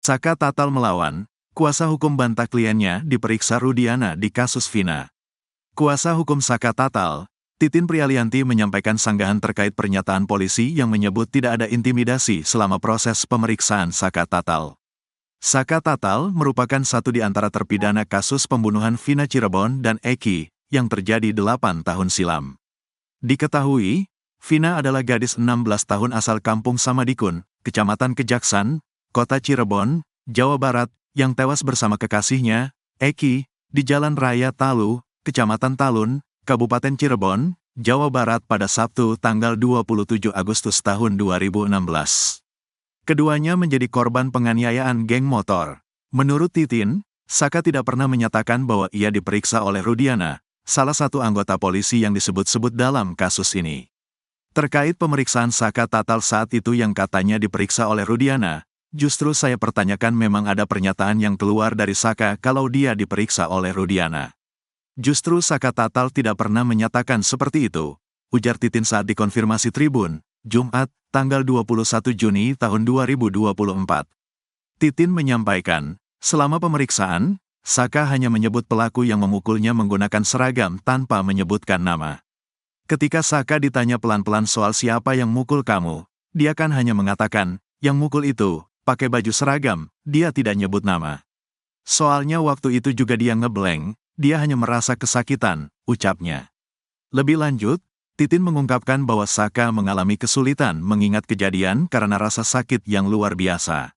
Saka Tatal melawan, kuasa hukum bantah kliennya diperiksa Rudiana di kasus Vina. Kuasa hukum Saka Tatal, Titin Prialianti menyampaikan sanggahan terkait pernyataan polisi yang menyebut tidak ada intimidasi selama proses pemeriksaan Saka Tatal. Saka Tatal merupakan satu di antara terpidana kasus pembunuhan Vina Cirebon dan Eki yang terjadi 8 tahun silam. Diketahui, Vina adalah gadis 16 tahun asal kampung Samadikun, Kecamatan Kejaksan, Kota Cirebon, Jawa Barat, yang tewas bersama kekasihnya, Eki, di Jalan Raya Talu, Kecamatan Talun, Kabupaten Cirebon, Jawa Barat pada Sabtu tanggal 27 Agustus tahun 2016. Keduanya menjadi korban penganiayaan geng motor. Menurut Titin, Saka tidak pernah menyatakan bahwa ia diperiksa oleh Rudiana, salah satu anggota polisi yang disebut-sebut dalam kasus ini. Terkait pemeriksaan Saka Tatal saat itu yang katanya diperiksa oleh Rudiana, justru saya pertanyakan memang ada pernyataan yang keluar dari Saka kalau dia diperiksa oleh Rudiana. Justru Saka Tatal tidak pernah menyatakan seperti itu, ujar Titin saat dikonfirmasi Tribun, Jumat, tanggal 21 Juni tahun 2024. Titin menyampaikan, selama pemeriksaan, Saka hanya menyebut pelaku yang memukulnya menggunakan seragam tanpa menyebutkan nama. Ketika Saka ditanya pelan-pelan soal siapa yang mukul kamu, dia kan hanya mengatakan, yang mukul itu, pakai baju seragam, dia tidak nyebut nama. Soalnya waktu itu juga dia ngeblank, dia hanya merasa kesakitan, ucapnya. Lebih lanjut, Titin mengungkapkan bahwa Saka mengalami kesulitan mengingat kejadian karena rasa sakit yang luar biasa.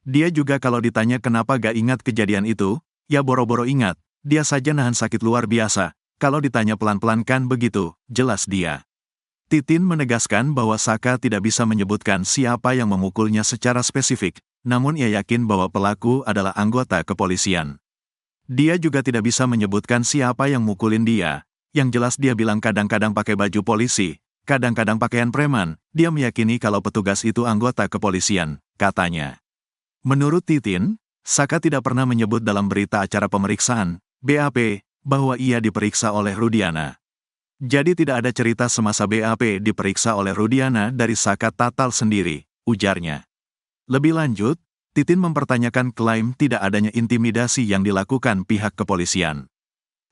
Dia juga kalau ditanya kenapa gak ingat kejadian itu, ya boro-boro ingat, dia saja nahan sakit luar biasa, kalau ditanya pelan-pelan kan begitu, jelas dia. Titin menegaskan bahwa Saka tidak bisa menyebutkan siapa yang memukulnya secara spesifik, namun ia yakin bahwa pelaku adalah anggota kepolisian. Dia juga tidak bisa menyebutkan siapa yang mukulin dia, yang jelas dia bilang kadang-kadang pakai baju polisi, kadang-kadang pakaian preman, dia meyakini kalau petugas itu anggota kepolisian, katanya. Menurut Titin, Saka tidak pernah menyebut dalam berita acara pemeriksaan, BAP, bahwa ia diperiksa oleh Rudiana. Jadi tidak ada cerita semasa BAP diperiksa oleh Rudiana dari Saka Tatal sendiri, ujarnya. Lebih lanjut, Titin mempertanyakan klaim tidak adanya intimidasi yang dilakukan pihak kepolisian.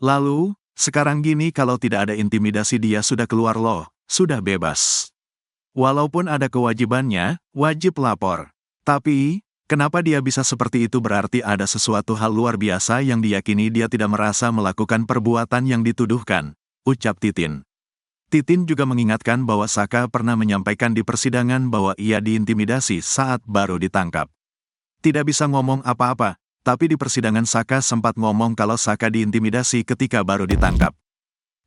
Lalu, sekarang gini kalau tidak ada intimidasi dia sudah keluar loh, sudah bebas. Walaupun ada kewajibannya, wajib lapor. Tapi, kenapa dia bisa seperti itu berarti ada sesuatu hal luar biasa yang diyakini dia tidak merasa melakukan perbuatan yang dituduhkan, ucap Titin. Titin juga mengingatkan bahwa Saka pernah menyampaikan di persidangan bahwa ia diintimidasi saat baru ditangkap. Tidak bisa ngomong apa-apa, tapi di persidangan Saka sempat ngomong kalau Saka diintimidasi ketika baru ditangkap.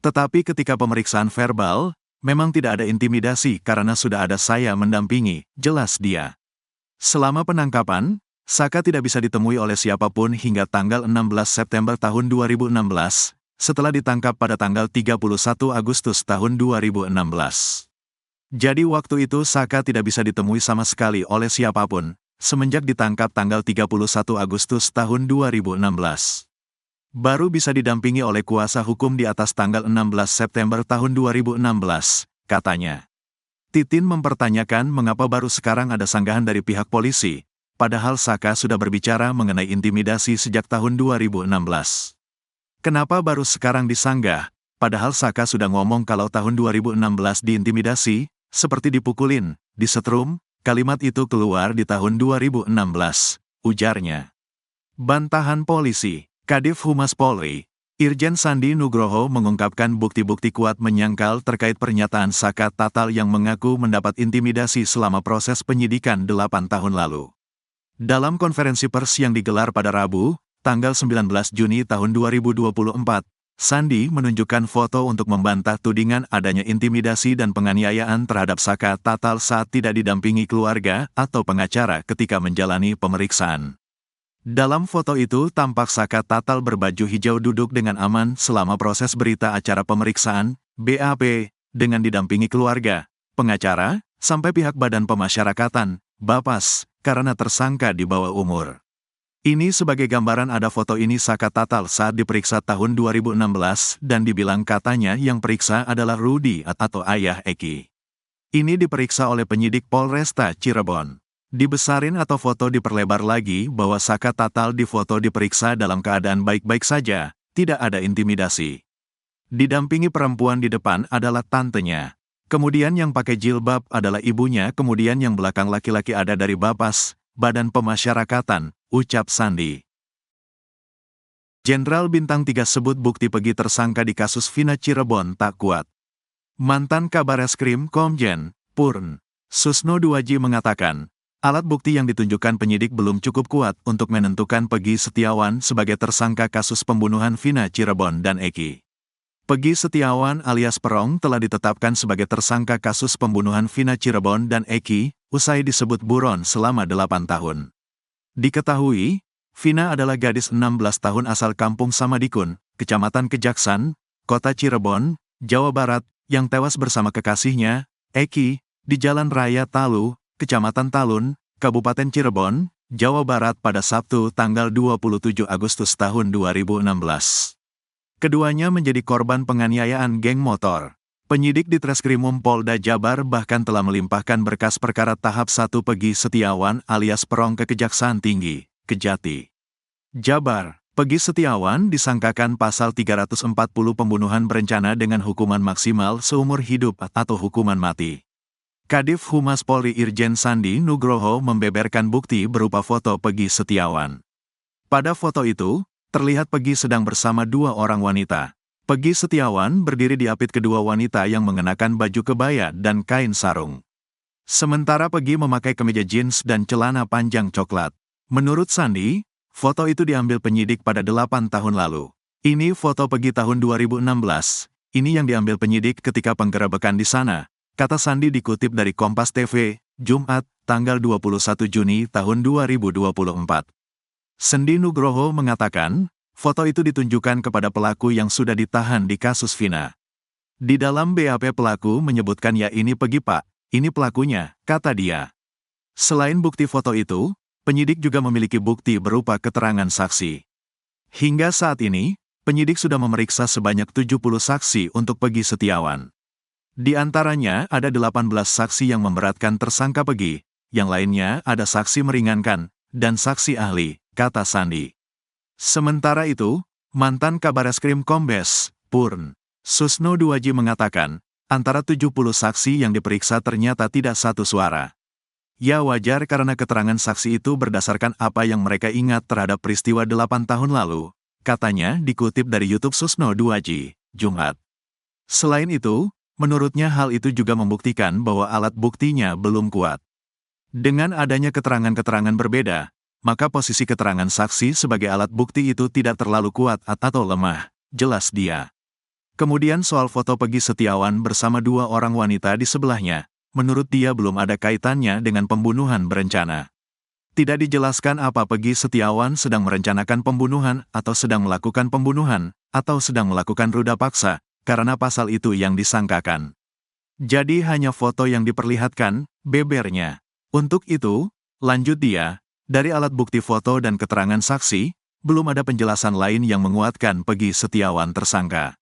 Tetapi ketika pemeriksaan verbal, memang tidak ada intimidasi karena sudah ada saya mendampingi, jelas dia. Selama penangkapan, Saka tidak bisa ditemui oleh siapapun hingga tanggal 16 September tahun 2016, setelah ditangkap pada tanggal 31 Agustus tahun 2016. Jadi waktu itu Saka tidak bisa ditemui sama sekali oleh siapapun, semenjak ditangkap tanggal 31 Agustus tahun 2016. Baru bisa didampingi oleh kuasa hukum di atas tanggal 16 September tahun 2016, katanya. Titin mempertanyakan mengapa baru sekarang ada sanggahan dari pihak polisi, padahal Saka sudah berbicara mengenai intimidasi sejak tahun 2016. Kenapa baru sekarang disanggah, padahal Saka sudah ngomong kalau tahun 2016 diintimidasi, seperti dipukulin, disetrum, kalimat itu keluar di tahun 2016, ujarnya. Bantahan polisi, Kadif Humas Polri, Irjen Sandi Nugroho mengungkapkan bukti-bukti kuat menyangkal terkait pernyataan Saka Tatal yang mengaku mendapat intimidasi selama proses penyidikan 8 tahun lalu. Dalam konferensi pers yang digelar pada Rabu, tanggal 19 Juni tahun 2024, Sandi menunjukkan foto untuk membantah tudingan adanya intimidasi dan penganiayaan terhadap Saka Tatal saat tidak didampingi keluarga atau pengacara ketika menjalani pemeriksaan. Dalam foto itu tampak Saka Tatal berbaju hijau duduk dengan aman selama proses berita acara pemeriksaan, BAP, dengan didampingi keluarga, pengacara, sampai pihak Badan Pemasyarakatan, Bapas, karena tersangka di bawah umur. Ini sebagai gambaran ada foto ini Saka Tatal saat diperiksa tahun 2016 dan dibilang katanya yang periksa adalah Rudi atau ayah Eki. Ini diperiksa oleh penyidik Polresta Cirebon. Dibesarin atau foto diperlebar lagi bahwa Saka Tatal di foto diperiksa dalam keadaan baik-baik saja, tidak ada intimidasi. Didampingi perempuan di depan adalah tantenya. Kemudian yang pakai jilbab adalah ibunya, kemudian yang belakang laki-laki ada dari Bapas, Badan Pemasyarakatan, ucap Sandi. Jenderal Bintang 3 sebut bukti Pegi tersangka di kasus Vina Cirebon tak kuat. Mantan Kabareskrim Komjen, Purn. Susno Duaji mengatakan, alat bukti yang ditunjukkan penyidik belum cukup kuat untuk menentukan Pegi Setiawan sebagai tersangka kasus pembunuhan Vina Cirebon dan Eki. Pegi Setiawan alias Perong telah ditetapkan sebagai tersangka kasus pembunuhan Vina Cirebon dan Eki, usai disebut buron selama 8 tahun. Diketahui, Vina adalah gadis 16 tahun asal Kampung Samadikun, Kecamatan Kejaksan, Kota Cirebon, Jawa Barat, yang tewas bersama kekasihnya, Eki, di Jalan Raya Talu, Kecamatan Talun, Kabupaten Cirebon, Jawa Barat pada Sabtu tanggal 27 Agustus tahun 2016. Keduanya menjadi korban penganiayaan geng motor. Penyidik di Treskrimum Polda Jabar bahkan telah melimpahkan berkas perkara tahap 1 Pegi Setiawan alias Perong ke Kejaksaan Tinggi, Kejati, Jabar. Pegi Setiawan disangkakan pasal 340 pembunuhan berencana dengan hukuman maksimal seumur hidup atau hukuman mati. Kadif Humas Polri Irjen Sandi Nugroho membeberkan bukti berupa foto Pegi Setiawan. Pada foto itu, terlihat Pegi sedang bersama 2 orang wanita. Pegi Setiawan berdiri di apit kedua wanita yang mengenakan baju kebaya dan kain sarung. Sementara Pegi memakai kemeja jeans dan celana panjang coklat. Menurut Sandi, foto itu diambil penyidik pada 8 tahun lalu. Ini foto Pegi tahun 2016. Ini yang diambil penyidik ketika penggerebekan di sana, kata Sandi dikutip dari Kompas TV, Jumat, tanggal 21 Juni tahun 2024. Sandi Nugroho mengatakan, foto itu ditunjukkan kepada pelaku yang sudah ditahan di kasus Vina. Di dalam BAP pelaku menyebutkan ya ini Pegi Pak, ini pelakunya, kata dia. Selain bukti foto itu, penyidik juga memiliki bukti berupa keterangan saksi. Hingga saat ini, penyidik sudah memeriksa sebanyak 70 saksi untuk Pegi Setiawan. Di antaranya ada 18 saksi yang memberatkan tersangka Pegi, yang lainnya ada saksi meringankan, dan saksi ahli, kata Sandi. Sementara itu, mantan Kabareskrim Kombes, Purn. Susno Duaji mengatakan, antara 70 saksi yang diperiksa ternyata tidak satu suara. Ya wajar karena keterangan saksi itu berdasarkan apa yang mereka ingat terhadap peristiwa 8 tahun lalu, katanya dikutip dari YouTube Susno Duaji, Jumat. Selain itu, menurutnya hal itu juga membuktikan bahwa alat buktinya belum kuat. Dengan adanya keterangan-keterangan berbeda, maka posisi keterangan saksi sebagai alat bukti itu tidak terlalu kuat atau lemah, jelas dia. Kemudian soal foto Pegi Setiawan bersama 2 orang wanita di sebelahnya, menurut dia belum ada kaitannya dengan pembunuhan berencana. Tidak dijelaskan apa Pegi Setiawan sedang merencanakan pembunuhan atau sedang melakukan pembunuhan, atau sedang melakukan ruda paksa, karena pasal itu yang disangkakan. Jadi hanya foto yang diperlihatkan, bebernya. Untuk itu, lanjut dia, dari alat bukti foto dan keterangan saksi, belum ada penjelasan lain yang menguatkan Pegi Setiawan tersangka.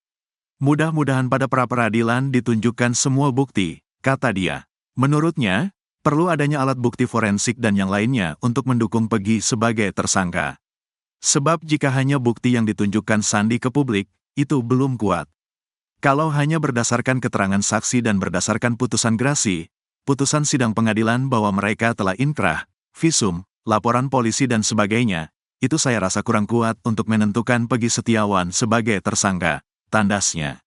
Mudah-mudahan pada pra-peradilan ditunjukkan semua bukti, kata dia. Menurutnya, perlu adanya alat bukti forensik dan yang lainnya untuk mendukung Pegi sebagai tersangka. Sebab jika hanya bukti yang ditunjukkan Sandi ke publik, itu belum kuat. Kalau hanya berdasarkan keterangan saksi dan berdasarkan putusan grasi, putusan sidang pengadilan bahwa mereka telah inkrah, visum, laporan polisi dan sebagainya, itu saya rasa kurang kuat untuk menentukan Pegi Setiawan sebagai tersangka, tandasnya.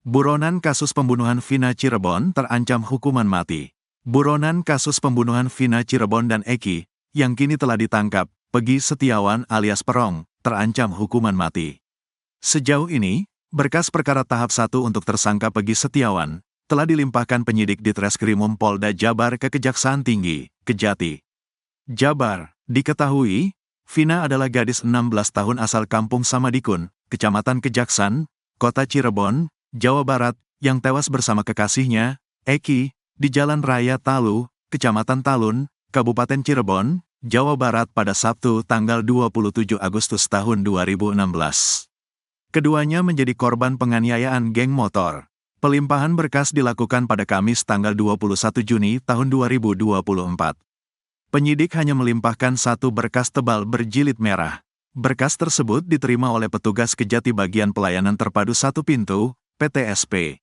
Buronan kasus pembunuhan Vina Cirebon terancam hukuman mati. Buronan kasus pembunuhan Vina Cirebon dan Eki, yang kini telah ditangkap, Pegi Setiawan alias Perong, terancam hukuman mati. Sejauh ini, berkas perkara tahap 1 untuk tersangka Pegi Setiawan telah dilimpahkan penyidik di Treskrimum Polda Jabar ke Kejaksaan Tinggi, Kejati, Jabar. Diketahui, Vina adalah gadis 16 tahun asal Kampung Samadikun, Kecamatan Kejaksan, Kota Cirebon, Jawa Barat, yang tewas bersama kekasihnya, Eki, di Jalan Raya Talu, Kecamatan Talun, Kabupaten Cirebon, Jawa Barat pada Sabtu tanggal 27 Agustus tahun 2016. Keduanya menjadi korban penganiayaan geng motor. Pelimpahan berkas dilakukan pada Kamis tanggal 21 Juni tahun 2024. Penyidik hanya melimpahkan satu berkas tebal berjilid merah. Berkas tersebut diterima oleh petugas Kejati Bagian Pelayanan Terpadu Satu Pintu, PTSP.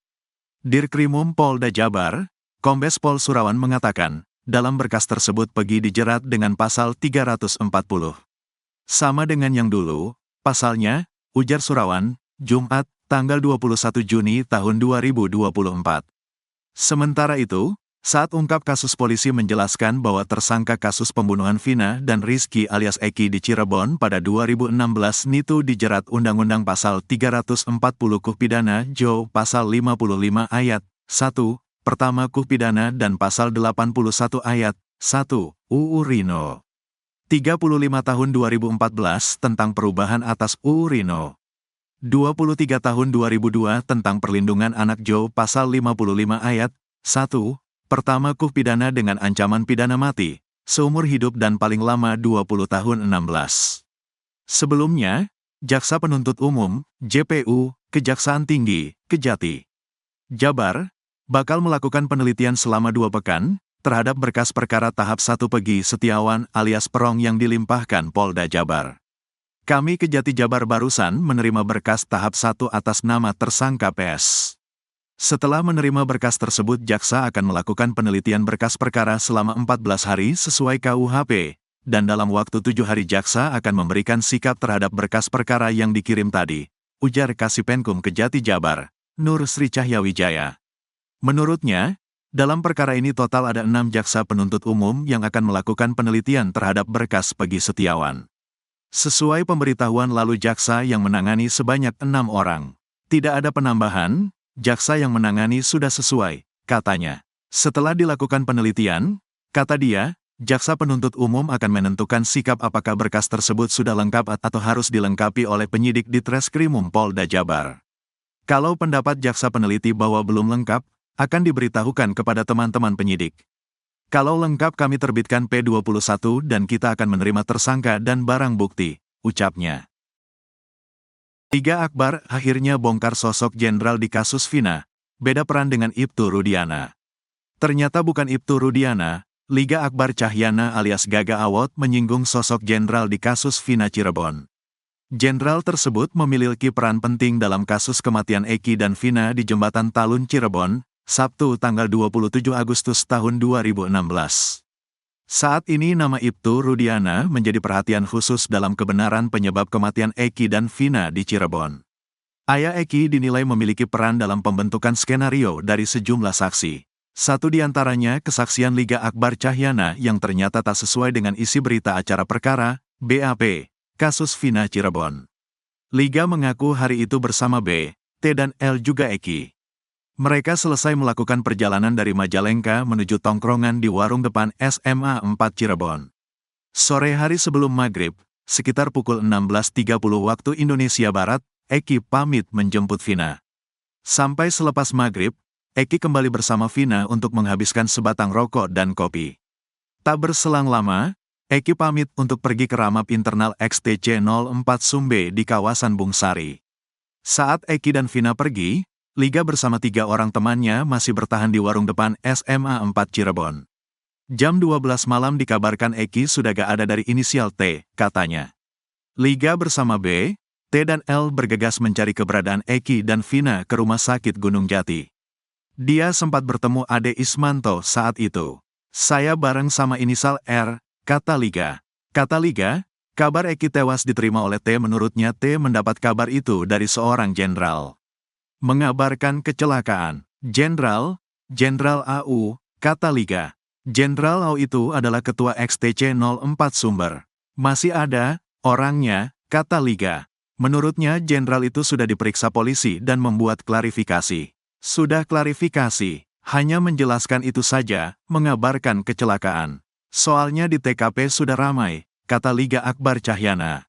Dirkrimum Polda Jabar, Kombes Pol Surawan mengatakan, dalam berkas tersebut Pegi dijerat dengan pasal 340. Sama dengan yang dulu, pasalnya, ujar Surawan, Jumat, tanggal 21 Juni tahun 2024. Sementara itu, saat ungkap kasus polisi menjelaskan bahwa tersangka kasus pembunuhan Vina dan Rizky alias Eki di Cirebon pada 2016 itu dijerat Undang-Undang Pasal 340 KUH Pidana Jo Pasal 55 Ayat 1, Pertama KUH Pidana dan Pasal 81 Ayat 1, UU Rino 35 tahun 2014 tentang perubahan atas UU Rino 23 tahun 2002 tentang perlindungan anak Jo Pasal 55 Ayat 1, Pertama KUH Pidana dengan ancaman pidana mati, seumur hidup dan paling lama 20 tahun 16. Sebelumnya, Jaksa Penuntut Umum, JPU, Kejaksaan Tinggi, Kejati, Jabar, bakal melakukan penelitian selama 2 pekan, terhadap berkas perkara tahap 1 Pegi Setiawan alias Perong yang dilimpahkan Polda Jabar. Kami Kejati Jabar barusan menerima berkas tahap 1 atas nama tersangka PS. Setelah menerima berkas tersebut, jaksa akan melakukan penelitian berkas perkara selama 14 hari sesuai KUHP, dan dalam waktu 7 hari jaksa akan memberikan sikap terhadap berkas perkara yang dikirim tadi, ujar Kasipenkum Kejati Jabar, Nur Sri Cahyawijaya. Menurutnya, dalam perkara ini total ada 6 jaksa penuntut umum yang akan melakukan penelitian terhadap berkas Pegi Setiawan. Sesuai pemberitahuan lalu jaksa yang menangani sebanyak 6 orang. Tidak ada penambahan, jaksa yang menangani sudah sesuai, katanya. Setelah dilakukan penelitian, kata dia, jaksa penuntut umum akan menentukan sikap apakah berkas tersebut sudah lengkap atau harus dilengkapi oleh penyidik di Treskrimum Polda Jabar. Kalau pendapat jaksa peneliti bahwa belum lengkap, akan diberitahukan kepada teman-teman penyidik. Kalau lengkap kami terbitkan P21 dan kita akan menerima tersangka dan barang bukti, ucapnya. Liga Akbar akhirnya bongkar sosok jenderal di kasus Vina, beda peran dengan Ibtu Rudiana. Ternyata bukan Ibtu Rudiana, Liga Akbar Cahyana alias Gaga Awot menyinggung sosok jenderal di kasus Vina Cirebon. Jenderal tersebut memiliki peran penting dalam kasus kematian Eki dan Vina di Jembatan Talun Cirebon, Sabtu tanggal 27 Agustus tahun 2016. Saat ini nama Ibtu Rudiana menjadi perhatian khusus dalam kebenaran penyebab kematian Eki dan Vina di Cirebon. Ayah Eki dinilai memiliki peran dalam pembentukan skenario dari sejumlah saksi. Satu di antaranya kesaksian Liga Akbar Cahyana yang ternyata tak sesuai dengan isi berita acara perkara, BAP, kasus Vina Cirebon. Liga mengaku hari itu bersama B, T dan L juga Eki. Mereka selesai melakukan perjalanan dari Majalengka menuju tongkrongan di warung depan SMA 4 Cirebon. Sore hari sebelum maghrib, sekitar pukul 16.30 waktu Indonesia Barat, Eki pamit menjemput Vina. Sampai selepas maghrib, Eki kembali bersama Vina untuk menghabiskan sebatang rokok dan kopi. Tak berselang lama, Eki pamit untuk pergi ke ramap internal XTC 04 Sumbe di kawasan Bungsari. Saat Eki dan Vina pergi, Liga bersama 3 orang temannya masih bertahan di warung depan SMA 4 Cirebon. Jam 12 malam dikabarkan Eki sudah gak ada dari inisial T, katanya. Liga bersama B, T dan L bergegas mencari keberadaan Eki dan Vina ke rumah sakit Gunung Jati. Dia sempat bertemu Ade Ismanto saat itu. Saya bareng sama inisial R, kata Liga. Kata Liga, kabar Eki tewas diterima oleh T. Menurutnya T mendapat kabar itu dari seorang jenderal. Mengabarkan kecelakaan. Jenderal AU, kata Liga. Jenderal AU itu adalah ketua XTC 04 Sumber. Masih ada orangnya, kata Liga. Menurutnya jenderal itu sudah diperiksa polisi dan membuat klarifikasi. Sudah klarifikasi, hanya menjelaskan itu saja, mengabarkan kecelakaan. Soalnya di TKP sudah ramai, kata Liga Akbar Cahyana.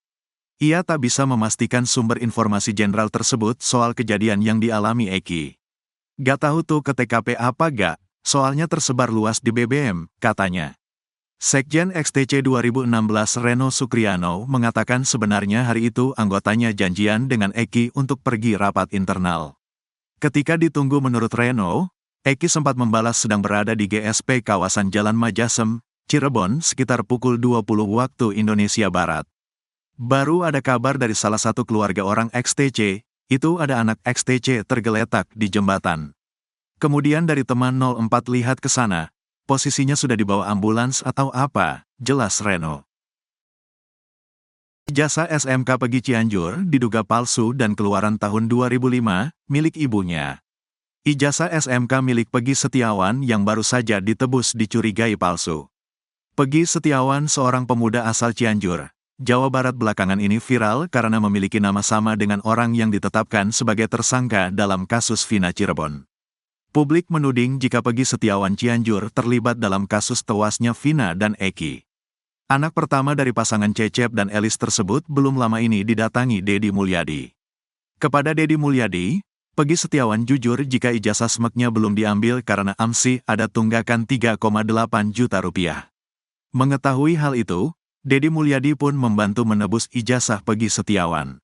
Ia tak bisa memastikan sumber informasi jenderal tersebut soal kejadian yang dialami Eki. Gak tahu tuh ke TKP apa gak, soalnya tersebar luas di BBM, katanya. Sekjen XTC 2016 Reno Sukriano mengatakan sebenarnya hari itu anggotanya janjian dengan Eki untuk pergi rapat internal. Ketika ditunggu menurut Reno, Eki sempat membalas sedang berada di GSP kawasan Jalan Majasem, Cirebon sekitar pukul 20 waktu Indonesia Barat. Baru ada kabar dari salah satu keluarga orang XTC, itu ada anak XTC tergeletak di jembatan. Kemudian dari teman 04 lihat ke sana, posisinya sudah dibawa ambulans atau apa, jelas Reno. Ijazah SMK Pegi Cianjur diduga palsu dan keluaran tahun 2005, milik ibunya. Ijazah SMK milik Pegi Setiawan yang baru saja ditebus dicurigai palsu. Pegi Setiawan seorang pemuda asal Cianjur, Jawa Barat belakangan ini viral karena memiliki nama sama dengan orang yang ditetapkan sebagai tersangka dalam kasus Vina Cirebon. Publik menuding jika Pegi Setiawan Cianjur terlibat dalam kasus tewasnya Vina dan Eki. Anak pertama dari pasangan Cecep dan Elis tersebut belum lama ini didatangi Deddy Mulyadi. Kepada Deddy Mulyadi, Pegi Setiawan jujur jika ijazah SMK-nya belum diambil karena AMSI ada tunggakan 3,8 juta rupiah. Mengetahui hal itu, Deddy Mulyadi pun membantu menebus ijazah Pegi Setiawan.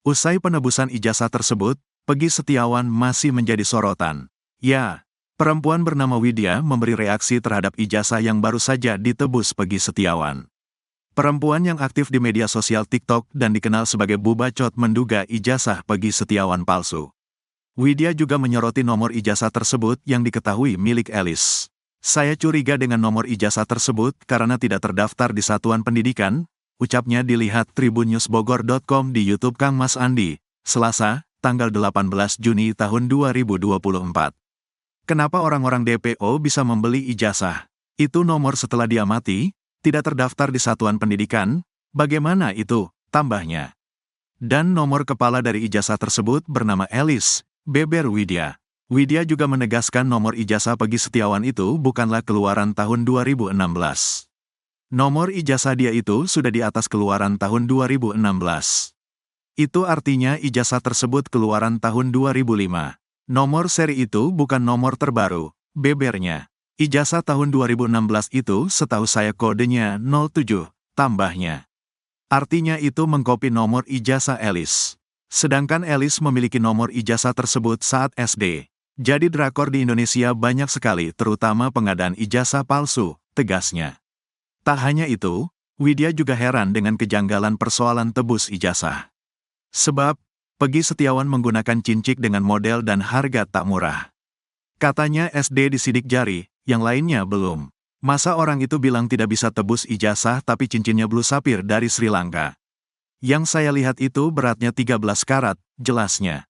Usai penebusan ijazah tersebut, Pegi Setiawan masih menjadi sorotan. Ya, perempuan bernama Widya memberi reaksi terhadap ijazah yang baru saja ditebus Pegi Setiawan. Perempuan yang aktif di media sosial TikTok dan dikenal sebagai Bu Bacot menduga ijazah Pegi Setiawan palsu. Widya juga menyoroti nomor ijazah tersebut yang diketahui milik Elis. Saya curiga dengan nomor ijazah tersebut karena tidak terdaftar di satuan pendidikan, ucapnya dilihat tribunnewsbogor.com di YouTube Kang Mas Andi, Selasa, tanggal 18 Juni tahun 2024. Kenapa orang-orang DPO bisa membeli ijazah? Itu nomor setelah dia mati, tidak terdaftar di satuan pendidikan, bagaimana itu, tambahnya. Dan nomor kepala dari ijazah tersebut bernama Elis, beber Widya. Widya juga menegaskan nomor ijazah Pegi Setiawan itu bukanlah keluaran tahun 2016. Nomor ijazah dia itu sudah di atas keluaran tahun 2016. Itu artinya ijazah tersebut keluaran tahun 2005. Nomor seri itu bukan nomor terbaru, bebernya. Ijazah tahun 2016 itu setahu saya kodenya 07, tambahnya. Artinya itu mengkopi nomor ijazah Elis. Sedangkan Elis memiliki nomor ijazah tersebut saat SD. Jadi drakor di Indonesia banyak sekali terutama pengadaan ijazah palsu, tegasnya. Tak hanya itu, Widya juga heran dengan kejanggalan persoalan tebus ijazah. Sebab, Pegi Setiawan menggunakan cincin dengan model dan harga tak murah. Katanya SD disidik jari, yang lainnya belum. Masa orang itu bilang tidak bisa tebus ijazah tapi cincinnya blue sapphire dari Sri Lanka. Yang saya lihat itu beratnya 13 karat, jelasnya.